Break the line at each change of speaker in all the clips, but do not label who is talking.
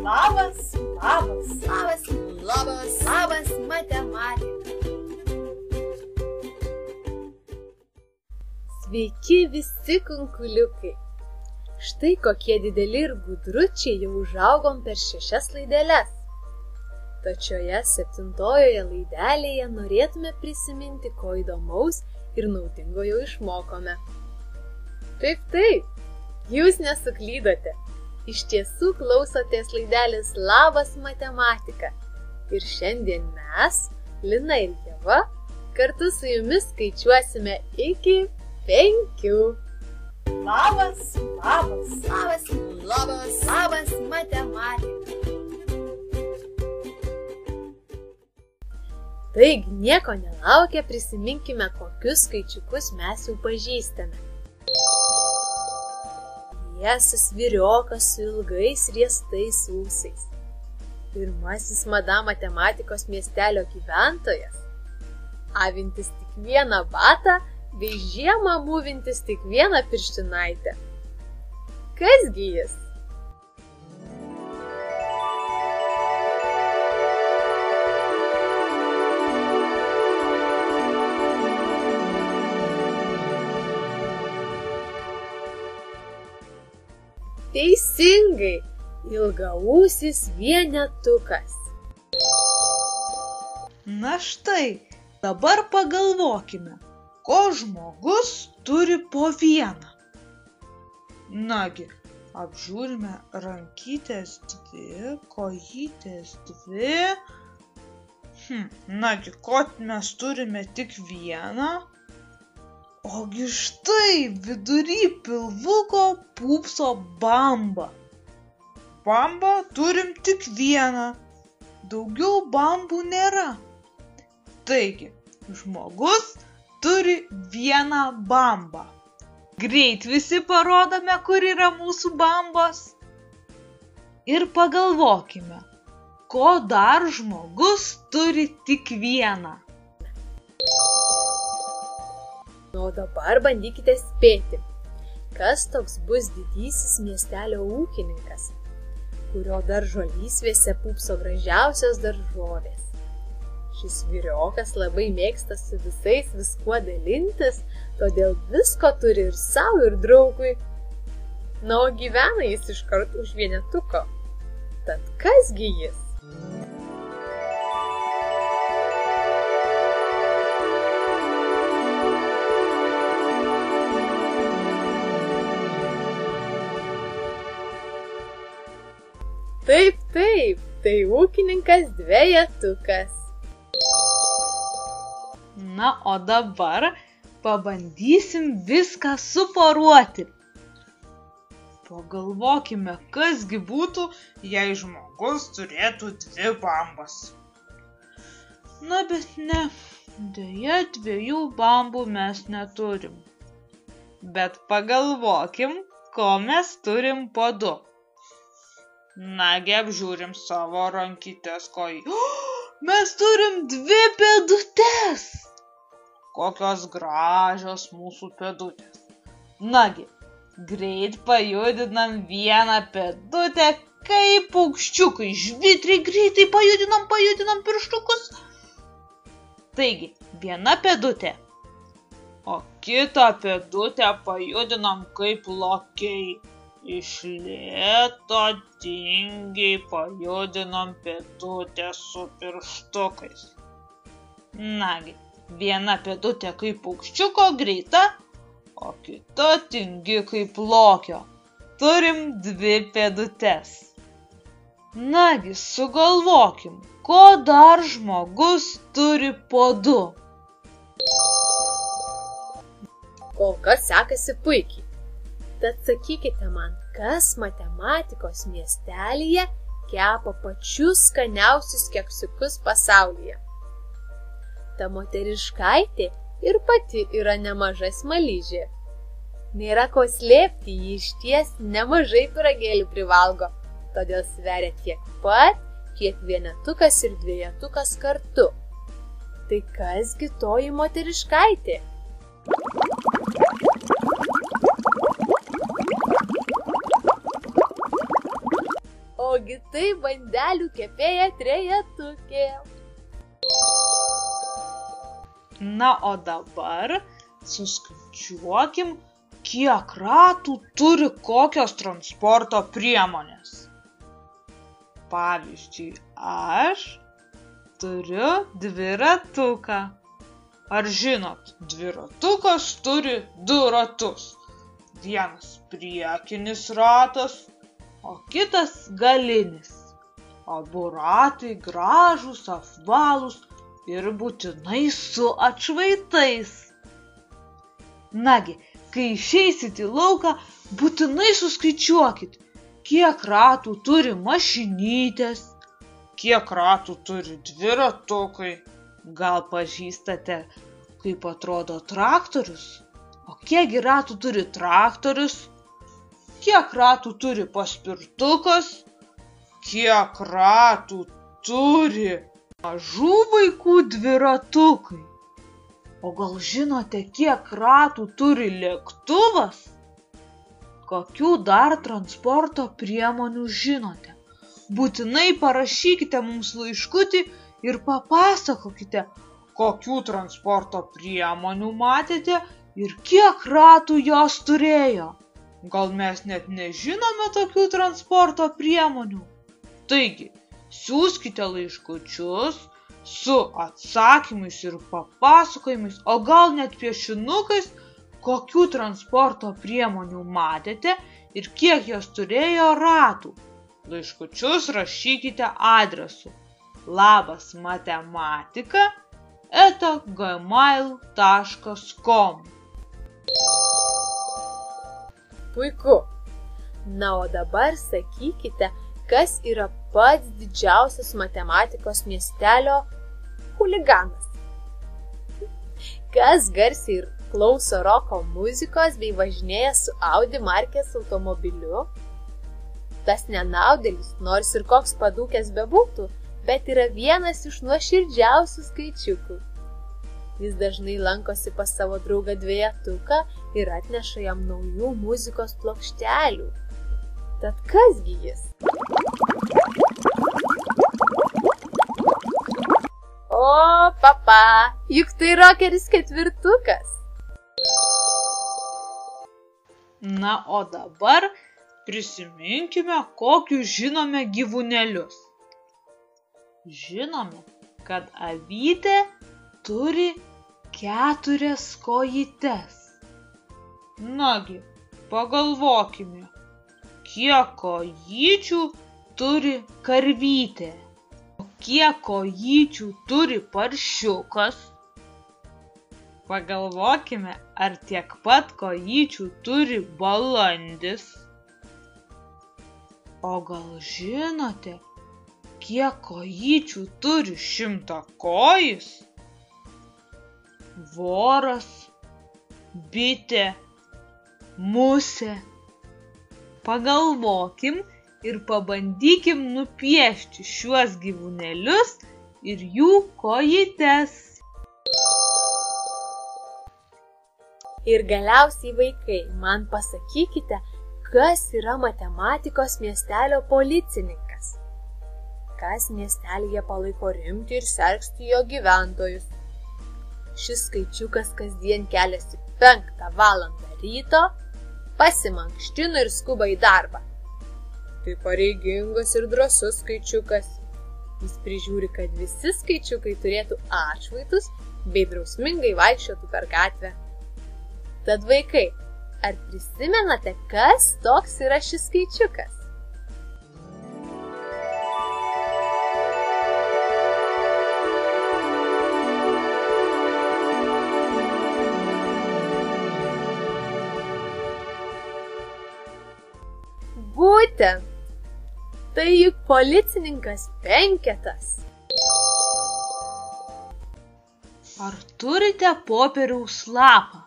Labas, labas,
Labas, labas, labas matematika.
Sveiki visi kunkuliukai. Štai kokie dideli ir gudručiai jau užaugom per 6 laideles. Tačioje 7-ojoje laidelėje norėtume prisiminti, ko įdomaus ir naudingo jau išmokome. Taip, jūs nesuklydote. Iš tiesų klausotės laidelės Labas matematika. Ir šiandien mes, Lina ir Ieva, kartu su jumis skaičiuosime iki 5.
labas, labas,
Labas, labas, labas matematika.
Taigi, nieko nelaukę prisiminkime, kokius skaičiukus mes jau pažįstame. Liesas vyriokas su ilgais riestais ūsais. Pirmasis madam matematikos miestelio gyventojas. Avintis tik vieną batą, bei žiemą mūvintis tik vieną pirštinaitę. Kasgi jis? Teisingai, ilgaūsis vienetukas.
Na štai, dabar pagalvokime, ko žmogus turi po vieną. Nagi, apžiūrime rankytės 2, kojytės 2. Nagi, ko mes turime tik vieną? Ogi štai vidury pilvuko pūpso bamba. Bambą turim tik vieną. Daugiau bambų nėra. Taigi, žmogus turi vieną bambą. Greit visi parodome, kur yra mūsų bambos. Ir pagalvokime, ko dar žmogus turi tik vieną.
O dabar bandykite spėti, kas toks bus didysis miestelio ūkininkas, kurio daržo lysvėse pūpso gražiausios daržovės. Šis vyriokas labai mėgsta su visais viskuo dalintis, todėl visko turi ir savo, ir draugui. Na, o gyvena jis iškart už vienetuko. Tad kasgi jis? Taip, tai ūkininkas dvejetukas.
Na, o dabar pabandysim viską suporuoti. Pagalvokime, kasgi būtų, jei žmogus turėtų 2 bambas. Na, bet ne, deja 2 bambų mes neturim. Bet pagalvokim, ko mes turim po 2. Nagi, apžiūrim savo rankytės kojų. Mes turim 2 pėdutes. Kokios gražios mūsų pėdutės. Nagi, greit pajudinam vieną pėdutę, kaip paukščiukai. Žvitriai greitai pajudinam pirštukus. Taigi, viena pėdutė. O kitą pėdutę pajudinam kaip lokiai. Iš lėto tingiai pajudinam pėdutę su pirštukais. Nagi, viena pėdutė kaip paukščiuko greita, o kita tingi kaip lokio. Turim 2 pėdutes. Nagi, sugalvokim, ko dar žmogus turi po 2.
Kol kas sekasi puikiai. Tad sakykite man, kas matematikos miestelyje kepa pačius skaniausius keksiukus pasaulyje. Ta moteriškaitė ir pati yra nemaža smaližė. Nėra ko slėpti, ji išties nemažai pyragėlių privalgo, todėl sveria tiek pat, kiek vienetukas ir dvejetukas kartu. Tai kasgi toji moteriškaitė? ogi tai bandelių kepėja trejetukė.
Na, o dabar suskaičiuokim, kiek ratų turi kokios transporto priemonės. Pavyzdžiui, aš turiu dviratuką. Ar žinot, dviratukas turi 2 ratus. Vienas priekinis ratas, o kitas galinis. Abu ratai gražūs, apvalūs ir būtinai su atšvaitais. Nagi, kai išeisit į lauką, būtinai suskaičiuokit, kiek ratų turi mašinytės, kiek ratų turi dviratukai. Gal pažįstate, kaip atrodo traktorius? O kiek ratų turi traktorius? Kiek ratų turi paspirtukas? Kiek ratų turi mažų vaikų dviratukai? O gal žinote, kiek ratų turi lėktuvas? Kokių dar transporto priemonių žinote? Būtinai parašykite mums laiškutį ir papasakokite, kokių transporto priemonių matėte ir kiek ratų jos turėjo. Gal mes net nežinome tokių transporto priemonių? Taigi, siųskite laiškučius su atsakymais ir papasakojimais, o gal net piešinukais, kokių transporto priemonių matėte ir kiek jos turėjo ratų. Laiškučius rašykite adresu labasmatematika@gmail.com.
Puiku. Na, o dabar sakykite, kas yra pats didžiausias matematikos miestelio chuliganas. Kas garsiai ir klauso roko muzikos bei važinėja su Audi markės automobiliu. Tas nenaudėlis, nors ir koks padūkęs bebūtų, bet yra vienas iš nuoširdžiausių skaičiukų. Jis dažnai lankosi pas savo draugą dvejetuką ir atneša jam naujų muzikos plokštelių. Tad kasgi jis? O, papa, juk tai rokeris ketvirtukas.
Na, o dabar prisiminkime, kokius žinome gyvūnėlius. Žinome, kad avytė turi 4 kojytes. Nagi, pagalvokime, kiek kojyčių turi karvytė, o kiek kojyčių turi paršiukas. Pagalvokime, ar tiek pat kojyčių turi balandis. O gal žinote, kiek kojyčių turi šimtakojis? Voras, bitė, musė. Pagalvokim ir pabandykim nupiešti šiuos gyvūnėlius ir jų kojytes.
Ir galiausiai, vaikai, man pasakykite, kas yra matematikos miestelio policininkas. Kas miestelyje palaiko rimtį ir sergsti jo gyventojus. Šis skaičiukas kasdien keliasi 5 valandą ryto, pasimankštino ir skuba į darbą. Tai pareigingas ir drąsus skaičiukas. Jis prižiūri, kad visi skaičiukai turėtų atšvaitus bei drausmingai vaikščiotų per gatvę. Tad vaikai, ar prisimenate, kas toks yra šis skaičiukas? Būtent, tai juk policininkas penketas.
Ar turite popieriaus lapą?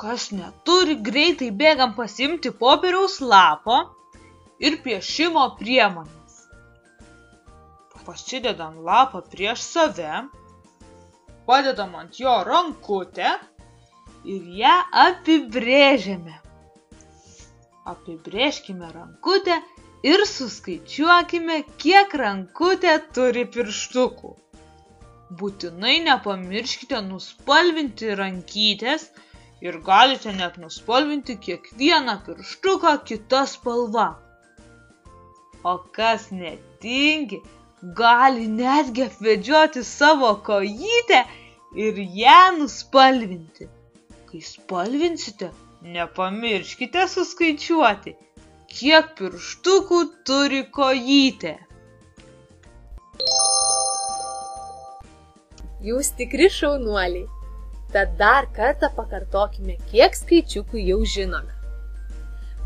Kas neturi, greitai bėgam pasiimti popieriaus lapo ir piešimo priemonės. Pasidedam lapą prieš save, padedam ant jo rankutę ir ją apibrėžiame. Apibrėžkime rankutę ir suskaičiuokime, kiek rankutė turi pirštukų. Būtinai nepamirškite nuspalvinti rankytės ir galite net nuspalvinti kiekvieną pirštuką kita spalva. O kas netingi, gali netgi apvedžioti savo kojytę ir ją nuspalvinti. Kai spalvinsite, nepamirškite suskaičiuoti, kiek pirštukų turi kojytė.
Jūs tikri šaunuoliai. Tad dar kartą pakartokime, kiek skaičiukų jau žinome.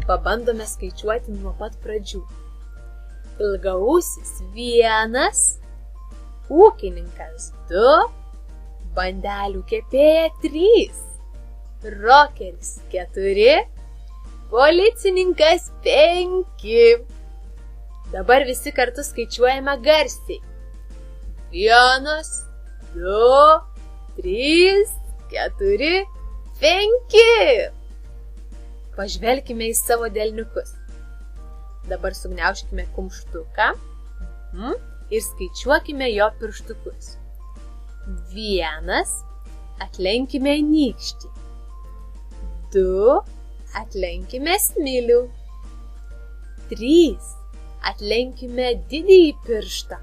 Pabandome skaičiuoti nuo pat pradžių. Ilgaausis 1, ūkininkas 2, bandelių kepėja 3, rokeris 4, policininkas 5. Dabar visi kartu skaičiuojame garsiai. 1, 2, 3, 4, 5. Pažvelkime į savo delniukus. Dabar sugniaužkime kumštuką ir skaičiuokime jo pirštukus. 1, atlenkime nykštį. 2, atlenkime smilių. 3, atlenkime didįjį pirštą.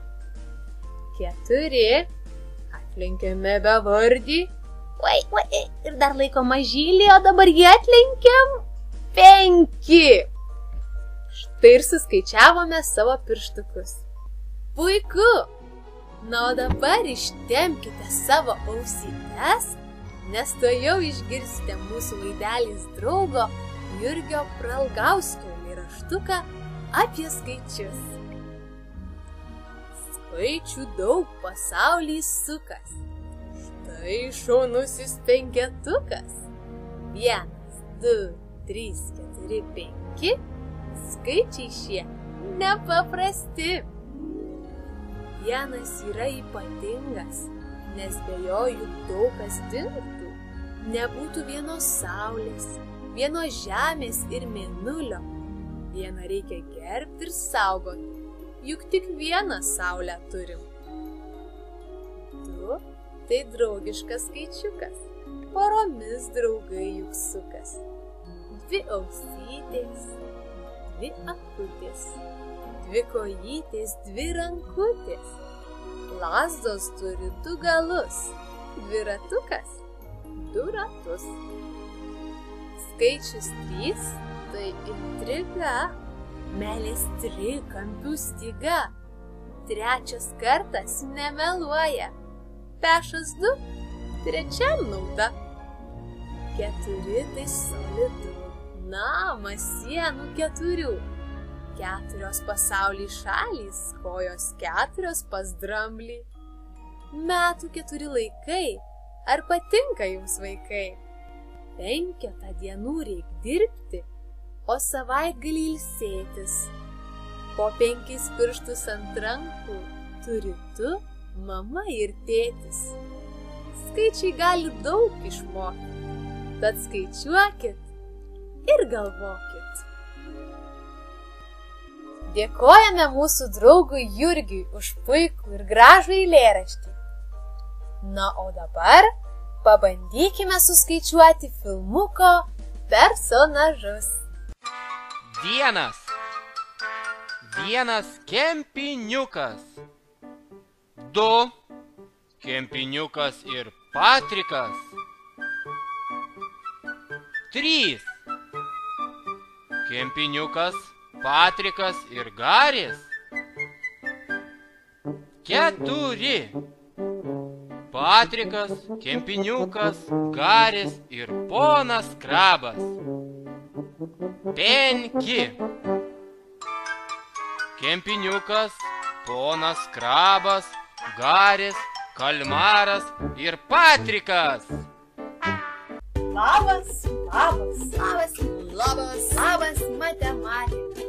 4, atlenkime bevardį. Ir dar laiko mažylį, o dabar jį atlenkiam 5. Štai ir suskaičiavome savo pirštukus. Puiku! Na, o dabar ištempkite savo ausytes, nes tuojau išgirsite mūsų laidelės draugo Jurgio Pralgausko eilėraštuką apie skaičius. Skaičių daug pasaulyje sukas. Štai šaunusis penketukas. 1, 2, 3, 4, 5. Skaičiai šie nepaprasti. Vienas yra ypatingas, nes be jo juk daug kas dingtų. Nebūtų vienos saulės, vienos žemės ir mėnulio. Vieną reikia gerbti ir saugoti, juk tik vieną saulę turim. 2 tai draugiškas skaičiukas, poromis draugai juk sukas. 2 ausytės, 2 akutės, 2 kojytės, 2 rankutės. Lazdos turi 2 galus, dviratukas 2 ratus. Skaičius 3 tai intriga, meilės trikampių styga. 3 kartas nemeluoja, pešas 2, 3 nauda. 4 tai solidu, namas sienų 4. 4 pasauly šalys, kojos 4 pas dramblį. Metų 4 laikai, ar patinka jums vaikai? 5 dienų reik dirbti, o savaitgalį ilsėtis. Po 5 pirštus ant rankų turi tu, mama ir tėtis. Skaičiai gali daug išmokyti, tad skaičiuokit ir galvokit. Dėkojame mūsų draugui Jurgiui už puikų ir gražų eilėraštį. Na, o dabar pabandykime suskaičiuoti filmuko personažus.
1 kempiniukas. 2 kempiniukas ir Patrikas. 3 kempiniukas, Patrikas ir Garis. 4 Patrikas, kempiniukas, Garis ir ponas Krabas. 5 kempiniukas, ponas Krabas, Garis, Kalmaras ir Patrikas.
Labas, labas.
Labas, labas, labas matematika.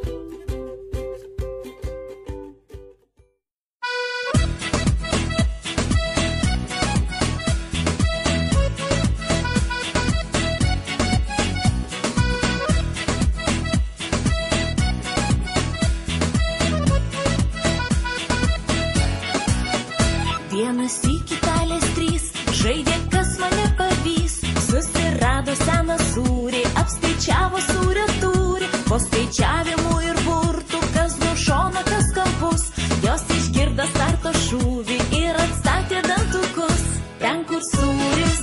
Vienas iki talės 3, žaidė kas mane pavys. Susirado seną sūrį, apskaičiavo sūrio tūrį. Po skaičiavimų ir burtų, kas nuo šono, kas kampus. Jos išgirdo starto šūvį ir atstatė dantukus. Ten, kur sūris,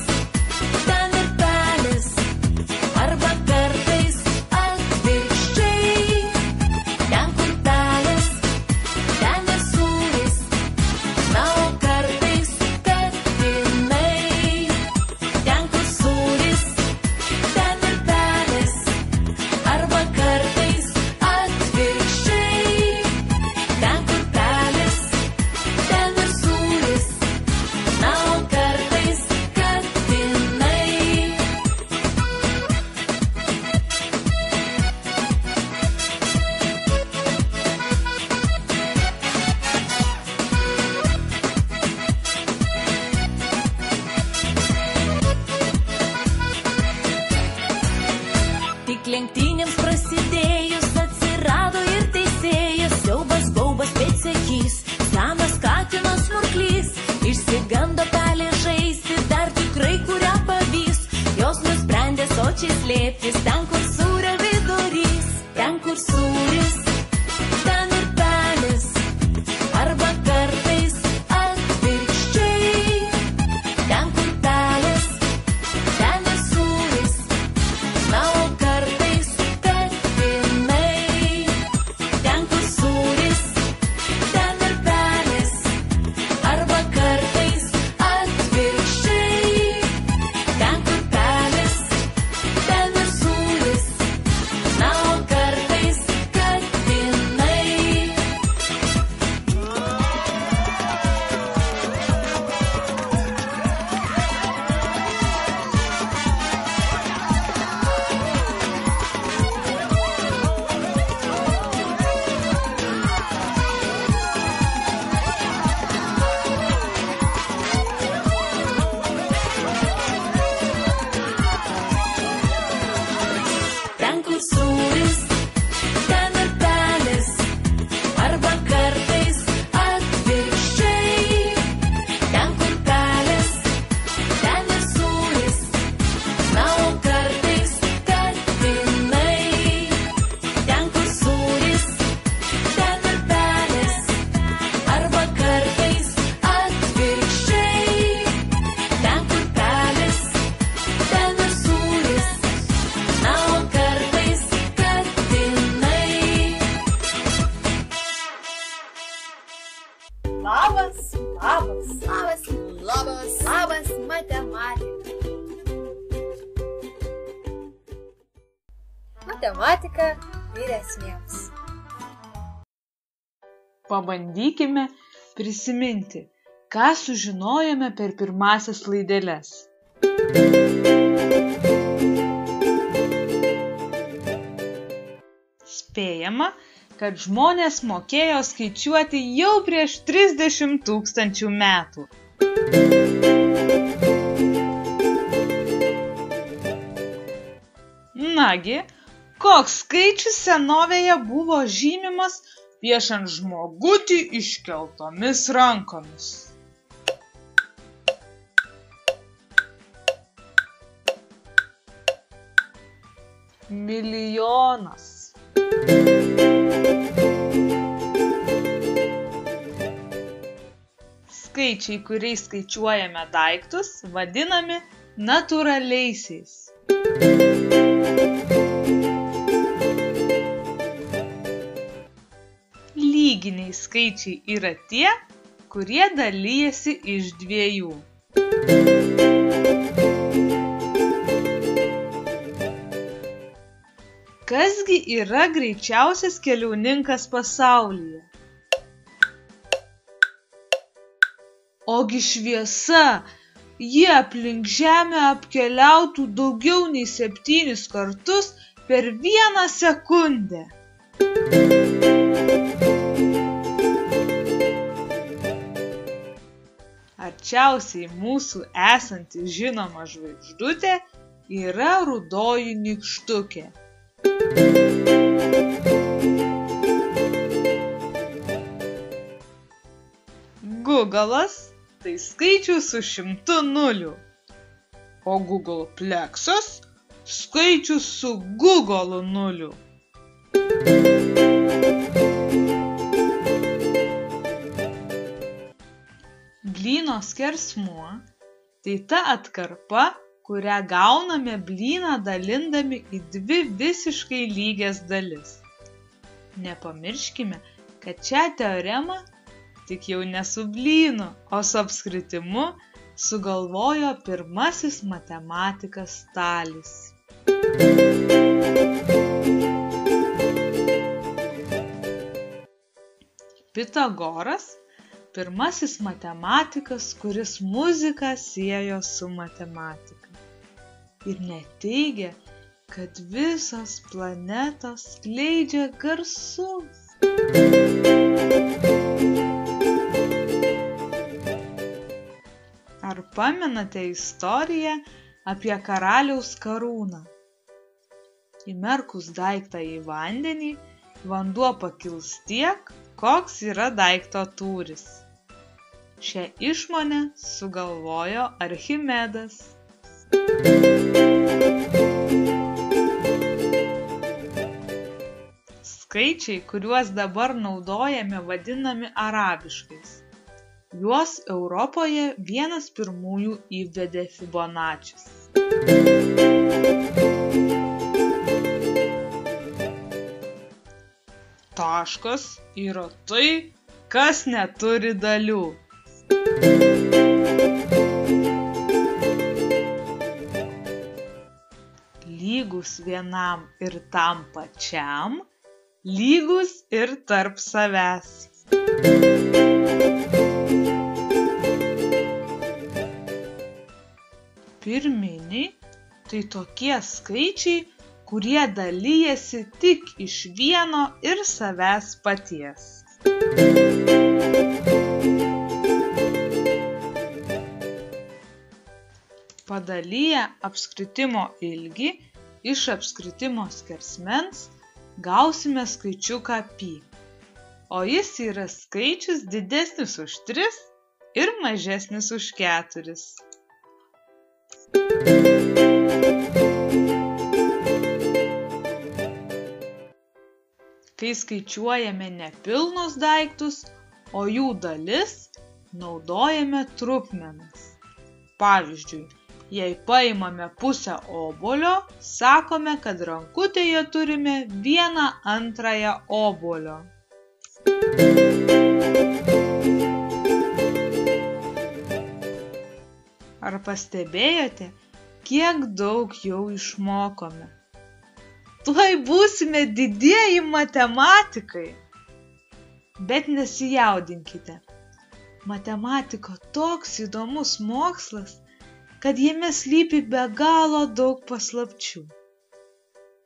ten ir pelis. Arba kartais atvirkščiai. Ten, kur pelis, ten ir sūris. Na, o kartais katinai. Ten, kur sūris, ten ir pelis. Arba kartais atvirkščiai. Ten, kur pelis, ten ir sūris. Na, o kartais katinai. Tik lenktynėms prasidėjus atsirado ir teisėjas. Siaubas baubas pėdsekys, senas katinas murklys. Išsigando pelė žaisti, dar tikrai kurią pavys. Jos nusprendė sočiai slėptis ten, kur sūrio vidurys. Ten, kur sūris, ten ir pelis. Arba kartais atvirkščiai. Ten, kur pelis, ten ir sūris. Na, o kartais katinai. Ten, kur sūris, ten ir pelis. Arba kartais atvirkščiai. Ten, kur pelis, ten ir sūris. Na, o kartais katinai. Ten, kur sūris, ten ir pelis. Arba kartais atvirkščiai. Ten, kur pelis, ten ir sūris. Na, o kartais katinai. Ten, kur sūris, ten ir pelis. Arba kartais atvirkščiai. Ten, kur pelis, ten ir sūris. Na, o kartais katinai.
Labas, labas.
Labas, labas, labas, matematika. Matematika vyresniems.
Pabandykime prisiminti, ką sužinojome per pirmąsias laideles. Spėjama, kad žmonės mokėjo skaičiuoti jau prieš 30 000 metų. Nagi, koks skaičius senovėje buvo žymimas piešiant žmogutį iškeltomis rankomis? Milijonas. Skaičiai, kuriais skaičiuojame daiktus, vadinami natūraliaisiais. Lyginiai skaičiai yra tie, kurie dalijasi iš 2. Kasgi yra greičiausias keliauninkas pasaulyje? Ogi šviesa, jie aplink Žemę apkeliautų daugiau nei 7 kartus per 1 sekundę. Arčiausiai mūsų esanti žinoma žvaigždutė yra rudoji nykštukė. Gugalas tai skaičius su 100 nulių. O Googlepleksas skaičius su Google nulių. Blyno skersmuo tai ta atkarpa, kurią gauname blyną dalindami į 2 visiškai lygias dalis. Nepamirškime, kad šią teoremą tik jau ne su blynu, o su apskritimu sugalvojo pirmasis matematikas Talis. Pitagoras – pirmasis matematikas, kuris muziką siejo su matematika. Ir neteigia, kad visos planetos skleidžia garsus. Ar pamenate istoriją apie karaliaus karūną? Įmerkus daiktą į vandenį, vanduo pakils tiek, koks yra daikto tūris. Šią išmonę sugalvojo Archimedas. Skaičiai, kuriuos dabar naudojame, vadinami arabiškais. Juos Europoje vienas pirmųjų įvedė Fibonaccis. Taškas yra tai, kas neturi dalių. Lygus vienam ir tam pačiam, lygus ir tarp savęs. Pirminiai tai tokie skaičiai, kurie dalijasi tik iš vieno ir savęs paties. Padalyję apskritimo ilgį iš apskritimo skersmens gausime skaičiuką pi, o jis yra skaičius didesnis už 3 ir mažesnis už 4. Kai skaičiuojame nepilnus daiktus, o jų dalis, naudojame trupmenas. Pavyzdžiui, jei paimame pusę obuolio, sakome, kad rankutėje turime 1/2 obuolio. Ar pastebėjote, kiek daug jau išmokome? Tuoj būsime didieji matematikai. Bet nesijaudinkite. Matematika toks įdomus mokslas, kad jame slypi be galo daug paslapčių.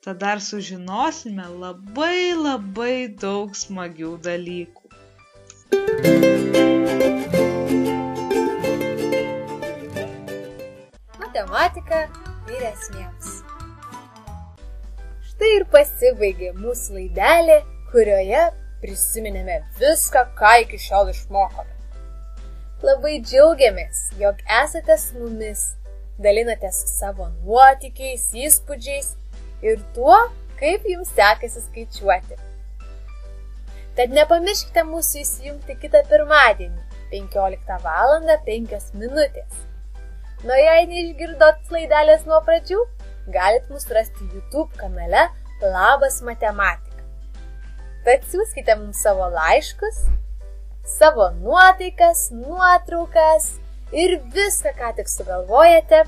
Tad dar sužinosime labai daug smagių dalykų.
Matematika vyresniems. Štai ir pasibaigė mūsų laidelė, kurioje prisiminėme viską, ką iki šiol išmokome. Labai džiaugiamės, jog esate su mumis, dalinatės savo nuotykiais, įspūdžiais ir tuo, kaip jums sekasi skaičiuoti. Tad nepamirškite mūsų įsijungti kitą pirmadienį, 15:05. Nu, jei neišgirdot laidelės nuo pradžių, galit mus rasti YouTube kanale Labas matematika. Tad siųskite mums savo laiškus, savo nuotaikas, nuotraukas ir viską, ką tik sugalvojate,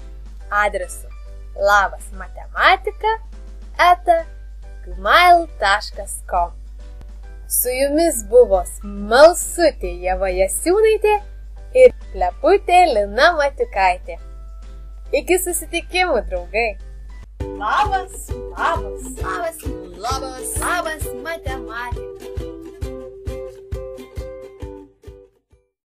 adresu labasmatematika@gmail.com. Su jumis buvo smalsutė Ieva Jasiūnaitė ir pleputė Lina Matiukaitė. Iki susitikimų, draugai!
Labas, labas,
Labas, labas, labas matematika.